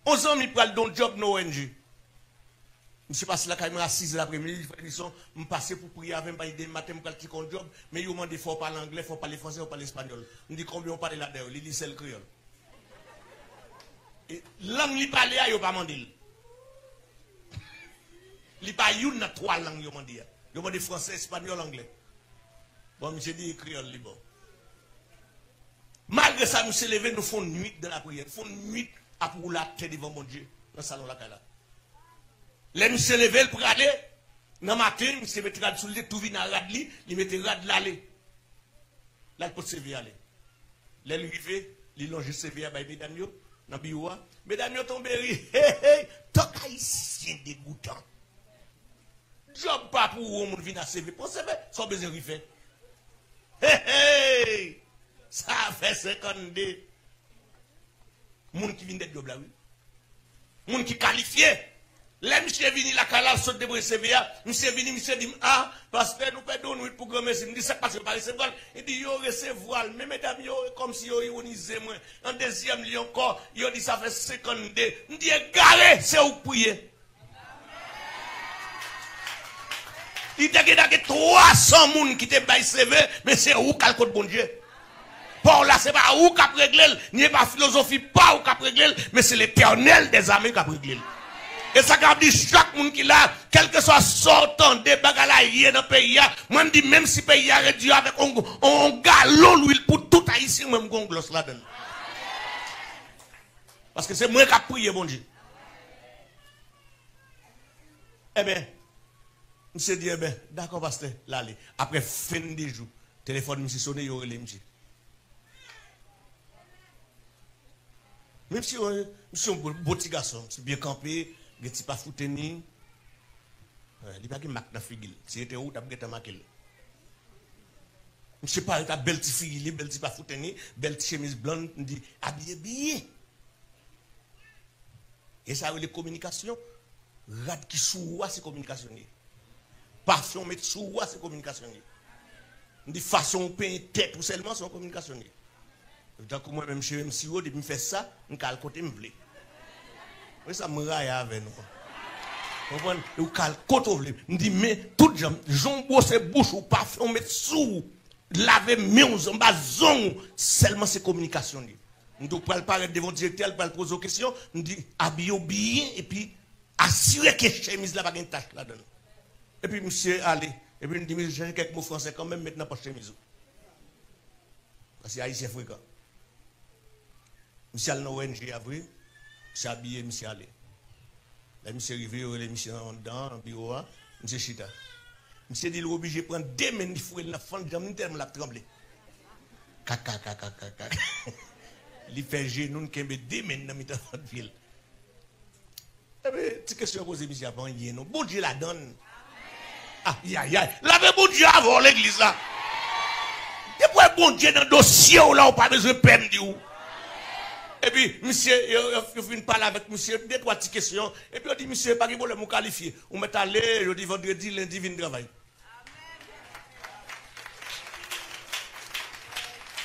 11 ans, il prend le job no ONG. Je suis passé là quand même à 6 l'après-midi, je suis passé pour prier avec moi, je matin, je suis un job, mais il m'a dit, il faut parler anglais, il faut parler français, il faut parler espagnol. Je dis, combien on parle là-dedans? Il dit, c'est le créole. Et langue, il parle, il n'a pas demandé. Il pas une dans 3 langues, il m'a dit. Il m'a dit français, espagnol, anglais. Bon, je dis, créole, il bon. Malgré ça, nous sommes levés, nous faisons nuit dans la prière. Nous faisons nuit à pour la tête devant mon Dieu, dans le salon là. Là, nous sommes levés pour aller. Dans le matin, nous sommes mis rad sur le tout vient à radli, il mettait rad l'aller. Là, il peut se aller. Là, il arrive, il longe CV à mesdames, dans le bureau. Mesdames, tombent, hé, hé, tant haïtien dégoûtant. Job pas pour où on vient à CV. Pour CV, sans besoin de faire. Hé, hé, ça fait 52. Moun qui vient d'être job là, oui. Moun qui qualifié. Là, monsieur vini la cala, saute de CVA, monsieur vini, monsieur dit, ah, parce que nous perdons nous pour gommer, il me dit, c'est parce que par recevoir, il dit, yo recevoir, mais mesdames, yo, comme si yo ironisé moi, en deuxième lieu encore, yo dit, ça fait 52, il dit, garé, c'est où prier. Il dit, il y a 300 moun qui te baillent CV, mais c'est où calcul bon Dieu. Pour là, c'est pas où qu'a réglé, ni pas philosophie, pas où qu'a réglé, mais c'est l'Éternel des armées qu'a réglé. Et ça qu'a dit chaque monde qui l'a, quel que soit sortant des bagages dans le pays, moi je dis même si le pays a réduit avec un galon l'huile pour tout haïtien, même un gloss là-dedans. Parce que c'est moi qui a prié, bon Dieu. Eh bien, je me dit, eh bien, d'accord, pasteur, là, après fin des jours, téléphone me sonné, il y aurait les monsieur. Même si je suis un beau petit garçon, je suis bien campé, je ne suis pas foutu ni. Il n'y a pas de marque dans la figure. Si j'étais où, tu as pas marqué. Je ne sais pas, tu as belle petite figure, belle petite pas foutu ni, belle petite chemise blonde, je dis, habillé bien. Et ça, les communications, rad qui sous c'est communication. Parfum mettre sous c'est communication. Je dis, façon peint tête ou seulement, c'est communication. Donc, moi-même, je suis si haut, depuis que je fais ça, je vais côté me plaît. Oui, ça me raille avec nous. Vous comprenez? Je vais côté me dis, mais tout gens, jambon, c'est bouche ou parfum, mettre sous, laver mieux, en bas, seulement c'est communication. Je dois parler devant le directeur, je vais poser des questions, je dis, habillez bien, et puis, assurez que la chemise là pas une tâche là-dedans. Et puis, monsieur, allez, et puis, je dis, j'ai quelques mots français quand même, maintenant, pas chemise. Parce que haïtien fréquent. Monsieur Alno ONG a vu, monsieur habillé, monsieur allé. Là, monsieur arrivé, il monsieur en dedans, en bureau, monsieur Chita. Monsieur dit, il est obligé de prendre 2 mains, il faut la fente, il tellement la trembler. Kaka. Il fait genou, il met 2 mains dans la ville. Eh bien, c'est question posée, monsieur, avant, il y a bon Dieu la donne. Ah, ya. L'avait bon Dieu avant l'église là. Depuis bon Dieu dans le dossier, là, on n'a pas besoin de peine, et puis, monsieur, je viens parler avec monsieur, 2-3 petites questions. Et puis, on dit, monsieur, pas de problème, vous qualifiez. On met aller, je dis vendredi, lundi, vient travail.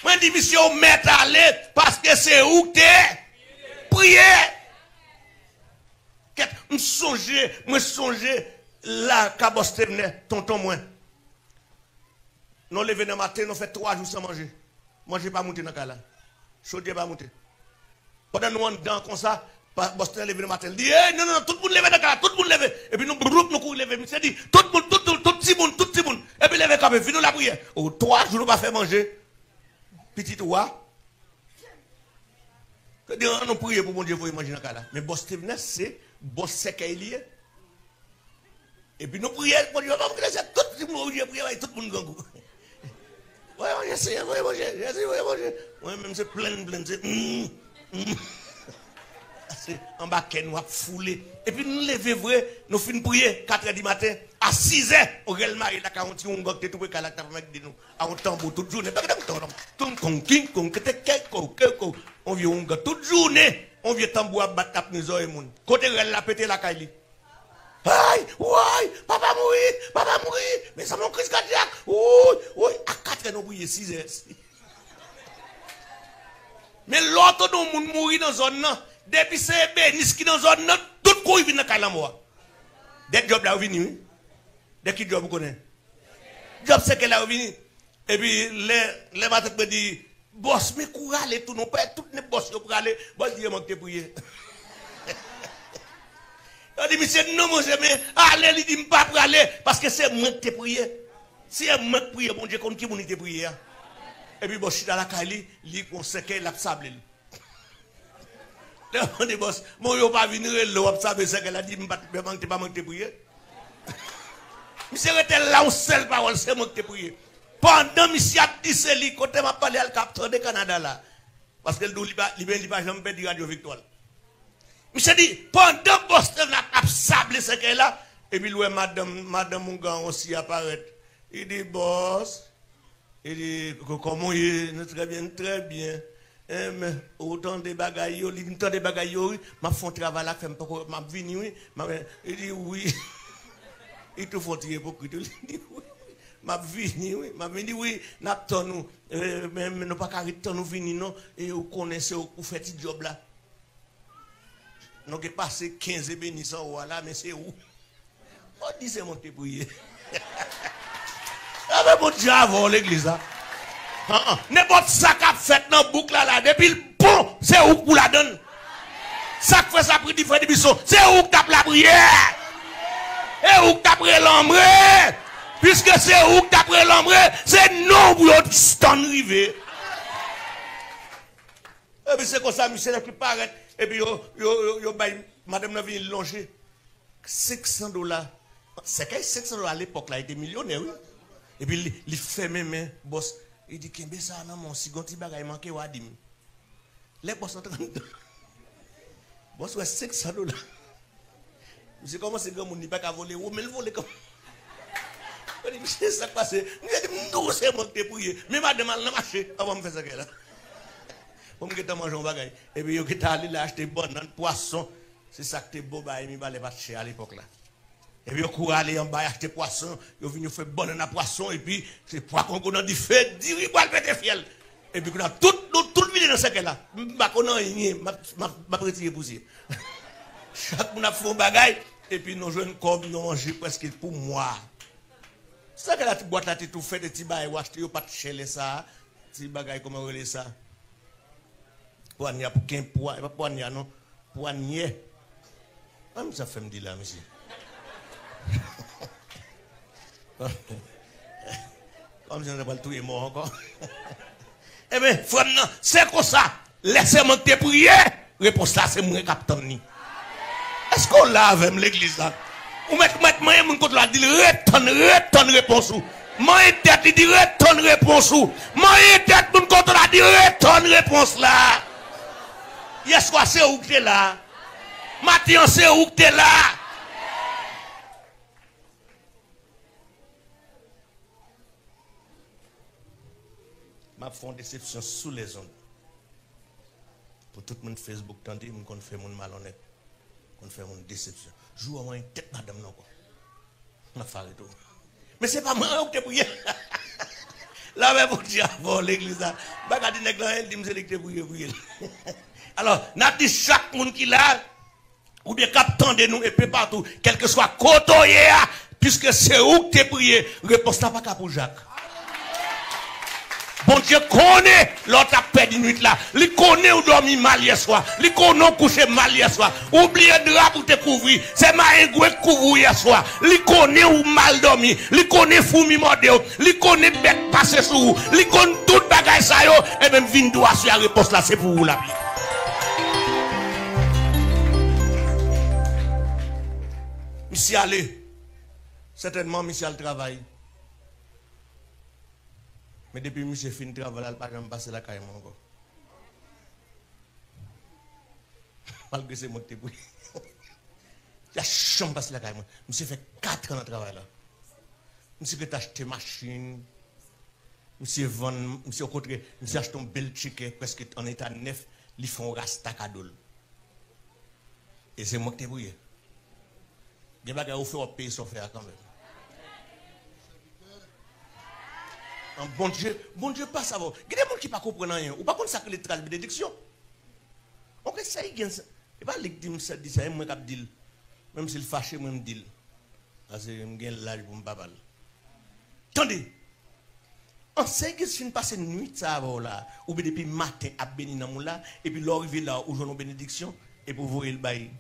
Moi, je dis, monsieur, on met aller, parce que c'est où tu es. Priez. Je songe, là, Kaboste venait, tonton moi. Nous levons le matin, nous faisons 3 jours sans manger. Moi, je ne vais pas monter dans le cas là. Je ne vais pas monter. Pendant nous, on est dans comme ça, Boston levé le matin. Il dit, non, tout le monde levé dans le cas, tout le monde levé. Et puis nous, nous courons levé. Il dit, tout le monde. Et puis levé quand même, finissons la prière. 3 jours, nous pas faire manger. Petit roi. Nous prions pour mon Dieu, vous manger dans le cas là. Mais Boston, c'est boss sec et lié. Et puis nous prions pour Dieu, tout le monde prier, tout le monde gangou. Ouais, j'essaie, ouais, manger. Ouais, même c'est plein, c'est. En bas, nous avons foulé. Et puis nous levons vrai, nous finissons prier 4h du matin. À 6h, on a le mari, là, quand on a tout le nous. À un tambour, toute journée. On vient toute journée. On vient tambour à battre les gens et moun. Côté elle a pété la caille. Aïe, papa mourir. Mais ça m'a crise cardiaque. Oui, à 4h, nous prions 6h. Mais l'autre, nous mourir dans zone, Depuis c'est bénis qui dans zone, tout coup, il vient dans la moi. Dès que job là, il vient. Dès que job, vous connaissez. Job, c'est que là, il vient. Et puis, les matins me disent, boss, mais pour aller, tout, non, pas tout les boss, pour aller, boss, Dieu m'a prier. Il dit, monsieur, non, monsieur, mais allez, il dit, pas pour aller, parce que c'est moi qui t'ai prié. Si c'est moi qui prié, bon Dieu, comme qui m'a prié. Et puis, boss, je suis dans la caille, il conseille qu'il a sablé. On dit, boss, moi, je ne vais pas venir, l'eau, ça, c'est qu'elle a dit, je ne vais pas manquer prier. Monsieur était là, on seule parole, c'est moi qui t'ai prié. Pendant monsieur a dit, c'est lui, quand m'a parlé à capteur de Canada là. Parce que il va jamais dire Radio Victoire. Monsieur dit, pendant Boston a sablé ce qu'elle là, et puis madame Mougan aussi apparaît. Il dit, boss, il dit, comment il est, très bien, très bien. Mais autant de bagailles, autant de bagailles, m'a fait un travail là, m'a venu, il dit oui. Il te faut tirer pour que tu dis oui. M'a venu, oui. M'a venu, oui. N'attends nous. Mais nous pas qu'à nous venir, non. Et vous connaissez, vous faites ce job là. Nous avons passé 15 bénissants, voilà, mais c'est où? On dit c'est monté pour y. Ah, mais bon Dieu, avant l'église là. N'importe ça qu'a fait dans le boucle là, depuis le bon, c'est où pour la donne. Ça fait ça pour différents bisons, c'est où que tape la prière. Et où que t'as pris l'ombre? Puisque c'est où que t'as pris l'ombre, c'est non pour yon stand rivé. Et puis c'est comme ça, monsieur, qui paraît. Et puis madame n'a venu longer. $500. C'est que $500 à l'époque, là, il était millionnaire, oui. Et puis il fait même, boss, il dit, qu'est-ce que ça, non, mon si gonti bagay manqué ou adim. Les boss sont en train de. Boss, ouais, $500. Monsieur, comment c'est que mon n'est pas qu'à voler, mais le voler comme. Je dis, monsieur, ça passe. Je dis, non, c'est moi qui t'ai prié. Mais madame, elle n'a marché avant de faire ça. Pour me faire manger un bagage. Et puis, il est allé là acheter banane, poisson. C'est ça que t'es beau, bah, il va pas cher à l'époque là. Et puis, il est allé en bas acheter poisson. Il est venu faire banane à poisson. Et puis, c'est poisson qu'on a dit fait, dit, il va le péter fiel. Et puis, on a tout le vidéo dans ce cas-là. Je ne sais pas, je vais retirer poussière. Chaque monde a fait un bagage, et puis nous jouons comme nous mangeons presque pour moi. C'est ça que la petite boîte là, tu tout fait des petits bagages, ou acheter, pas de chéler ça, petits bagages, comment on relève ça? Poignard pour qu'un poids, pas poignard, non, poignet. Ah, mais ça fait me dire là, monsieur. Comme si on n'a pas le tout est mort encore. Eh bien, frère, c'est comme ça. Laissez-moi te prier. Réponse là, c'est moi capitaine. Est-ce qu'on l'a avec l'église là? Ou mettre moyen mon côté là, dit retourne réponse ou. Moyen tête, il dit retourne réponse ou. Moyen tête, mon côté là, dit retourne réponse là. Yes, quoi, c'est où que t'es là? Mathieu, c'est où que t'es là? Ma fond déception sous les ondes. Pour tout le monde Facebook, tandis qu'on fait mon malhonnête. On fait une déception. Joue à moi une tête, madame, non, quoi. On a fait tout. Mais c'est pas moi qui t'ai prié. Là, mais pour dire, avant l'église, là, bagadi nèg là, elle dit, c'est que t'ai prié. Alors, n'a dit chaque monde qui l'a, ou bien captant de nous, et peu partout, quel que soit côté, puisque c'est où que t'es prié, réponse n'a pas qu'à pour Jacques. Bon Dieu connaît l'autre a perdu nuit là. Il connaît où dormir mal hier soir. Il connaît où coucher mal hier soir. Oubliez de drap pour te couvrir. C'est ma égoué couvrir hier soir. Il connaît où mal dormir. Il connaît fourmi mordé. Il connaît bête passer sur vous. Il connaît tout bagage ça yo. Et même vin doit sur la réponse là, c'est pour vous la vie. Monsieur allez. Certainement monsieur a le travail. Mais depuis que je finis le travail, je ne peux pas passer la caille encore. Malgré ce mot de bruit. Je ne peux pas passer la caille. Je fait 4 ans de travail là. Je vais acheter une machine. Je vais acheter un bel chicken presque en état neuf. Ils font rasta cadeau. Et c'est moi qui t'ai brouillé. Il y a des gens qui ont payé son frère quand même. Bon Dieu, pas savoir. Il y a des gens qui ne comprennent rien. Ou pas contre ça que les traces de déduction. On essaye de Et pas les dit ça dit ça moi cap dit même s'il fâché moi me dit parce que me gagne l'âge pour me pas parler. Attendez. On sait que si on passe une nuit ça va là ou bien depuis matin à béni dans mon là et puis l'arriver là où j'en bénédiction et pour voir le bail.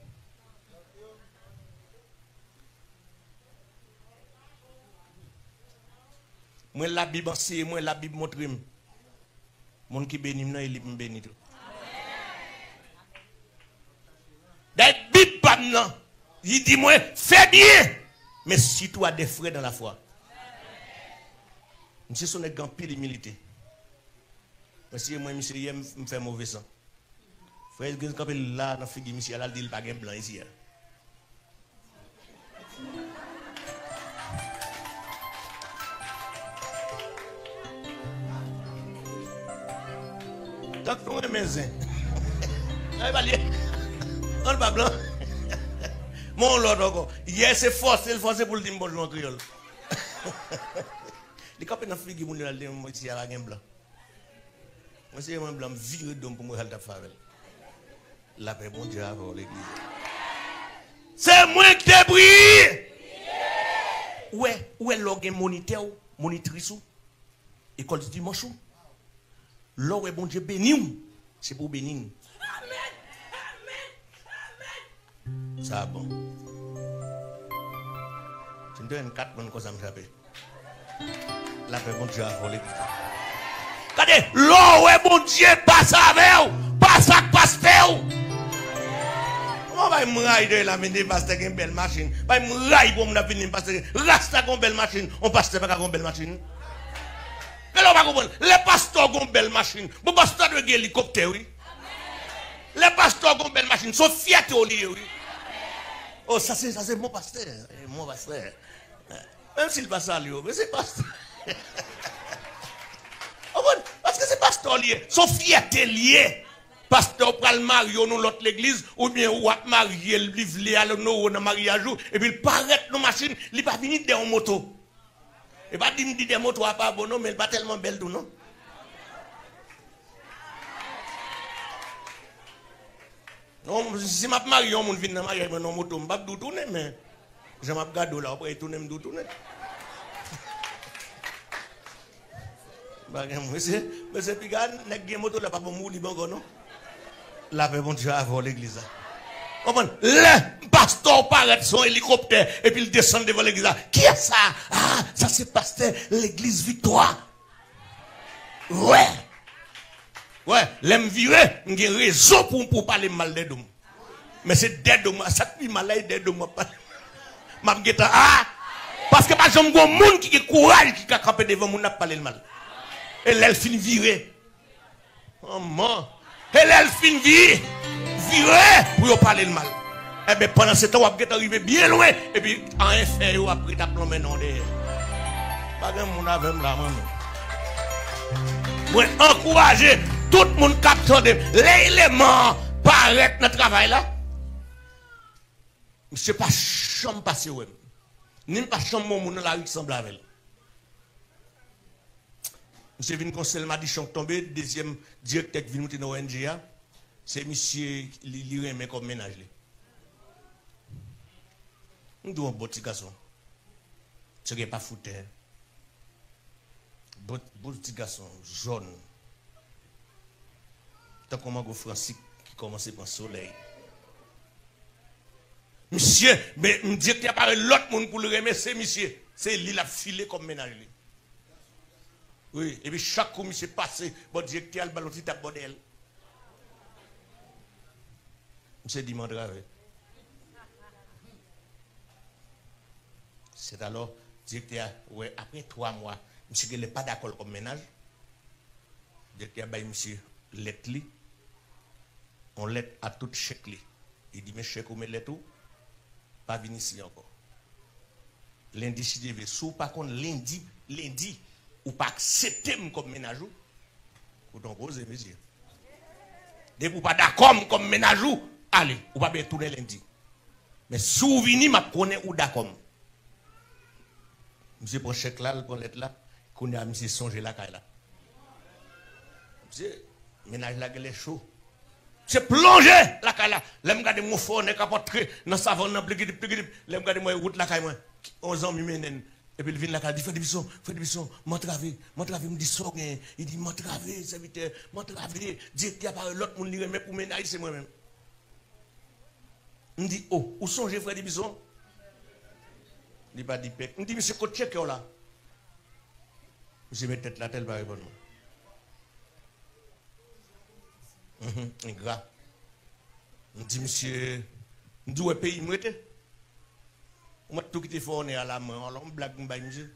Moi la Bible c'est moi la Bible montre mon qui béni non il me béni tout. La Bible pas non. Il dit moi fais bien mais si tu as des frères dans la foi. Monsieur son est grand pile d'humilité. Monsieur moi monsieur il me fait mauvais sang. Frère il quand là dans figue monsieur là dit il pas gain blanc ici. Tant qu'on est maison. Allez pas lier. On pas blanc. Mon lord encore. Hier c'est forcé pour le dire bonjour en créole. Les copains dans figue moun là ici à la gain blanc. Moi c'est un blanc viré d'homme pour moi halta favel. La paix bon Dieu avant l'église. C'est moi qui t'ai pris. Où est l'organe moniteur, monitrice ou école du dimanche ou l'or est bon Dieu béni, c'est pour bénir. Amen. Ça bon. Tu me donnes 4 bonnes causes à me taper. La paix bon Dieu a volé. Regardez, l'or est bon Dieu passe avec vous, passe avec pasteur. On va me railler la mine pasteur une belle machine. Va me railler pour me venir pasteur. Rasta une belle machine, on pasteur pas une belle machine. Les pasteurs ont une belle machine. Les pasteurs ont un hélicoptère, oui. Les pasteurs ont une belle machine. Ils sont fiers au lieu, oui. Oh, ça c'est mon pasteur. Mon pasteur. Même s'il passe à lui, mais c'est pasteur. Parce que c'est pasteur lié. Ils sont fiers liés. Pasteur pral marier nous l'autre l'église ou bien ou a marier le livre à nous dans mariage et puis il paraît nos machines, il pas venir dans moto. Et pas dire des motos à pas bon mais il pas tellement belle tout non. Non si m'a marié on vient dans mariage mais non moto m'pas dou tourner mais je m'a gado là après tourner me dou tourner. Bagay monsieur Pigan nek gen moto là pas bon mouli bon non. La paix bon Dieu avant l'église. Le pasteur paraît son hélicoptère et puis il descend devant l'église. Qui est ça? Ah, ça c'est pasteur l'église Victoire. Ouais. Ouais, l'aime virer, j'ai raison pour parler mal des dômes. Mais c'est des dômes, ça qui malade des dômes. M'a ah, parce que pas j'aime un monde qui a courage qui a campé devant mon n'a parlé le mal. Et l'elle fin virer. Oh man. Et l'elle fin virer pour parler le mal. Et bien pendant ce temps, vous êtes arrivé bien loin. Et puis en effet, vous avez pris ta plombée non derrière. Pas de monde avec la main. Moi, encourager tout le monde capteur de l'élément paraître dans le travail là. Monsieur pas chambre passé ou ni pas chambre mon dans la rue qui semble avec elle. Monsieur vient conseil m'a dit chambre tombé deuxième directeur qui vient monter dans ONG c'est monsieur li remet comme ménage là. Nous devons un petit garçon. Ce qui n'est pas foutu. Petit garçon jaune. Tant qu'on m'a Francis qui commençait par le soleil. Monsieur, mais me dit qu'il n'y a pas l'autre monde pour le remercier, monsieur. C'est lui qui a filé comme ménage. Oui, et puis chaque coup, monsieur passe, bon directeur, le ballon, c'est un bordel. Monsieur dit, mon grave. C'est alors, directeur, ouais, après 3 mois, monsieur n'est pas d'accord comme ménage. Directeur, bah, monsieur, lettre li. On lettre à tout chèque li. Il dit, mais chèque ou mais lettre ou? Pas venir ici encore. Lundi, si je vais, sous par contre, lundi, ou pas accepter comme ménage ou, pour t'en poser, monsieur. Dès que vous pas d'accord comme ménage ou, allez, ou pas bien tourner lundi. Mais si vous venez, je connais ou d'accord. Monsieur prend chèque là, prend lettre là, qu'on a monsieur songé la caille là. Monsieur, ménage là, il est chaud. C'est plonger la caille là. L'aime garder mon fort, n'est capote dans savon, dans pligidip, l'aime garder moi route la caille moi. 11 ans, mimenen. Et puis il vient la caille, dit, Frère Bisson, m'entraver, me dit, so, il dit, m'entraver, serviteur, m'entraver, dit, il y a pas l'autre monde qui remet pour ménager, c'est moi-même. Il me dit, oh, où sont les Frère Bisson? Il dit, pas dit, il me dit, monsieur, côté check là. Monsieur, met tête là, tel va répondre. Ingrat. Je dis, monsieur, je dis, pays, je suis on tout qui fort, on est à la main, on blague, monsieur.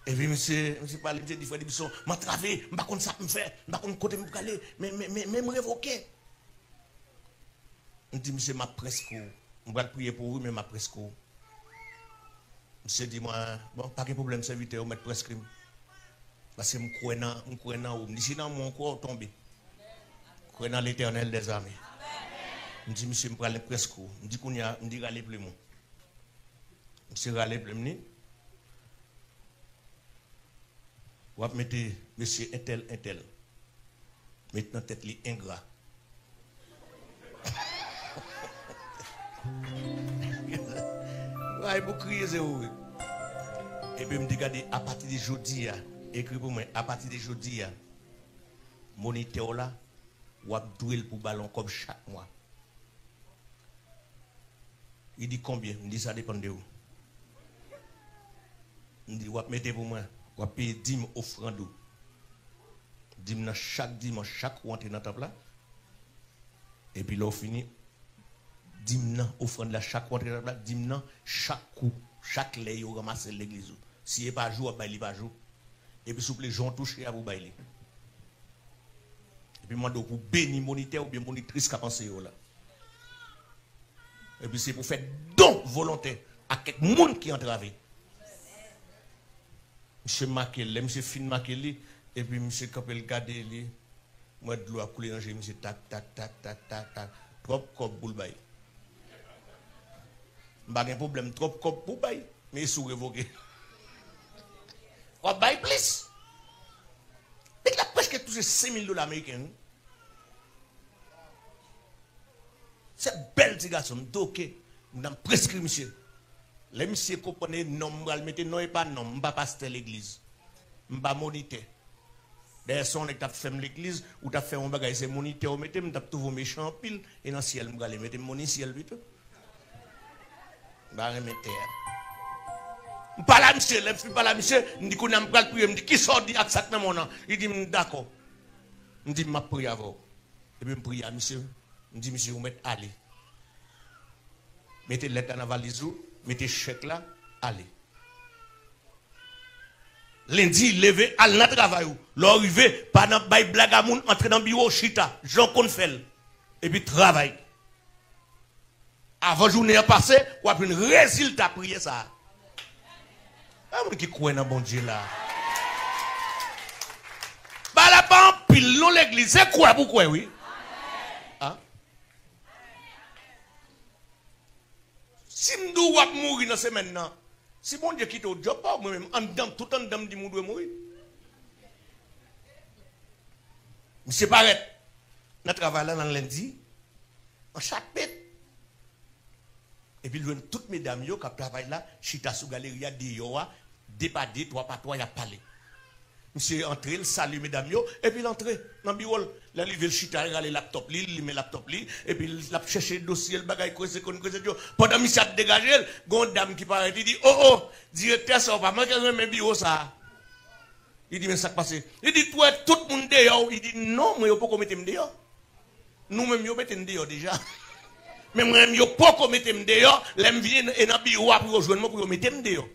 Et puis, monsieur parle, il dit, Frère Bisson, je suis travé, je ne sais pas ça me fait, je ne sais pas côté me caler, mais me révoquer. Je dis, monsieur, je presque, je vais prier pour vous, mais je presque. Monsieur dit, moi, bon, pas de problème, serviteur, je vais presque. Parce que je crois dans vous. Je dans mon corps tombé. Je crois dans l'Éternel des armées. Je dis, monsieur, je vais aller presque. Je dis, je dis, aller plus. Monsieur, aller plus. Vous mettez monsieur un tel. Maintenant, tête li ingrat. Ouais, vous criez, zéro. Et puis, je me dis, regardez, à partir de jeudi, écrit pour moi, à partir de jeudi, moniteur là, ou a doué pour ballon comme chaque mois. Il dit combien? Il dit ça dépend de où. Il dit, ou mettez pour moi, ou payer 10 offrandes. 10 chaque dimanche, chaque rentrée dans le temple là. Et puis là, on finit, 10 offrandes là, chaque rentrée dans le temple là, 10 chaque coup, chaque lait, on ramasse l'église. Si il n'est pas jour, il n'est pas jour. Et puis, souple, les gens touchent à vous bailler. Et puis, moi, pour bénir moniteur ou bien monitrice qui a pensé là. Et puis, c'est pour faire don volontaire à quelqu'un qui est entravé. Monsieur Makel, monsieur Fin Makel, et puis monsieur Capel Gadeli, moi, de l'eau a coulé dans le monsieur tac. Trop cop pour le bail. Pas de problème, trop cop pour le bail. Mais il sous révoqué. On bail plus. Il a presque touché $5,000 américains. C'est belle petit garçon, doké, nous prescrit monsieur. Les monsieur comprenez non, m'al mettre non et pas non, m'pas pasteur l'église. M'pas moniteur. D'ailleurs son est t'a fait l'église ou t'a fait un bagage c'est moniteur mettez m't'a tout vos méchants pile et dans ciel m'gal mettre mon ciel plutôt. Ba remettre. M'pas là monsieur, les pas là monsieur, m'dit qu'on a m'gal prier, m'dit qui sort dit exactement mon nom. Il dit d'accord. M'dit m'a prier avant. Et puis m'prier à monsieur. Je dis, monsieur, vous mettez aller. Mettez lettre dans la valise, mettez chèque là, allez. Lundi, levé, allez dans le travail. L'arrivée, pas dans le blague à moun, entrer dans le bureau, chita, Jean Confel. Et puis travail. Avant journée passée, ou après un résultat prier ça. Ah, moi qui crois dans bon Dieu là. Bah là, pas en pile, non l'église, c'est quoi, pourquoi, oui? Hein? Si je dois mourir dans ce maintenant, si mon Dieu quitte au job, moi-même, tout en dedans, je dois mourir. Monsieur Barrett, nous travaillons dans lundi, en chaque bête. Et puis, toutes mesdames qui travaillent là, chita sous galerie, dépadé, toi par toi, il a parlé. Monsieur entré, il salue mesdames, et puis il entre dans le bureau. Là, il veut le chita, il a le laptop, il met le laptop, et puis il a cherché le dossier, le bagage, pendant que il a dégagé, il y a une dame qui paraît, il dit, oh, directeur, ça va pas manquer mes bureaux, ça. Il dit, mais ça passe. Il dit, toi, tout le monde dehors. Il dit, non, moi, je ne peux pas mettre dehors. Nous-mêmes, nous mettons dehors déjà. Mais moi, je ne peux pas mettre dehors. L'aime vient dans le bureau pour rejoindre moi pour mettre dehors.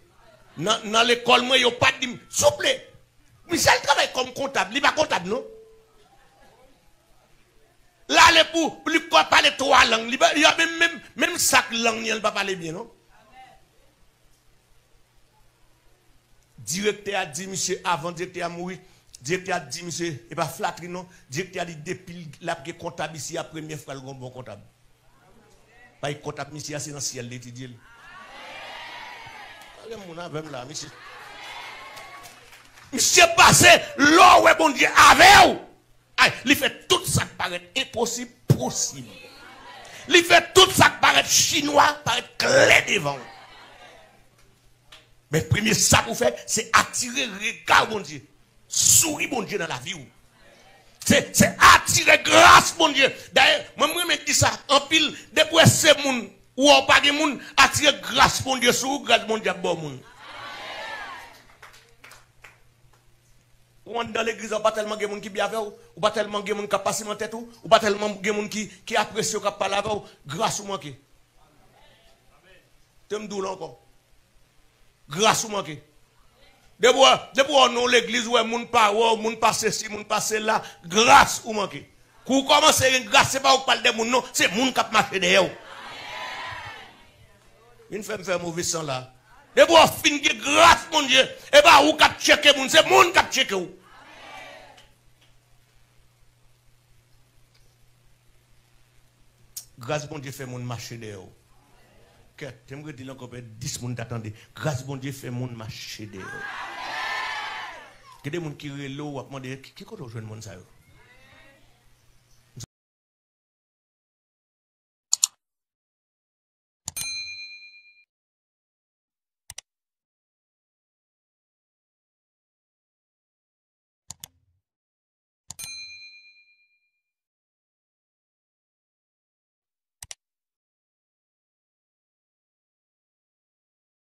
Dans l'école, moi, je ne peux pas dire, s'il vous plaît. Michel travaille comme comptable. Il n'est pas comptable, non? Là, il ne peut pas parler 3 langues. Il y a même 5 langues, il ne peut pas parler bien, non? Directeur a dit, monsieur, avant directeur a mourir, directeur a dit, monsieur, et pas flatterie, non? Directeur a dit, depuis la comptable ici, la première fois, le bon comptable. Pas comptable, monsieur, c'est dans le ciel d'étudier. Là, monsieur. Monsieur passé, l'eau, ouais, bon Dieu, avec vous. Il fait tout ça qui paraît impossible, possible. Il fait tout ça qui paraît chinois, paraît clair devant. Mais le premier ça pour faire, c'est attirer le regard, mon Dieu. Sourire, mon Dieu, dans la vie. C'est attirer grâce, mon Dieu. D'ailleurs, moi, je dis ça, en pile, depuis ces gens, ou on pas de gens, attirer grâce, mon Dieu, sur grâce, mon Dieu, bon monde. Ou dans l'église, on pas tellement de gens qui bien avec ou pas tellement de gens qui passent en tête ou pas tellement de gens qui apprécient ou qui parlent avec ou, grâce ou manqué. Tu me dis encore. Grâce ou manqué. Depuis on l'église où moun pas moun passe ci moun passe là grâce ou manqué. Pour commencer une grâce c'est pas ou parler de moun non, c'est moun qui marche derrière. Une femme fait mauvais sang là. Depuis on fin que grâce mon Dieu et pas ou qui checker moun, c'est moun qui checker ou. Grâce bon Dieu fait moun marcher derrière. J'aimerais dire encore 10 moun t'attendez. Grâce bon Dieu fait moun marcher derrière. Il y a des gens qui relèvent ou qui demandent qui compte rejoindre mon ça.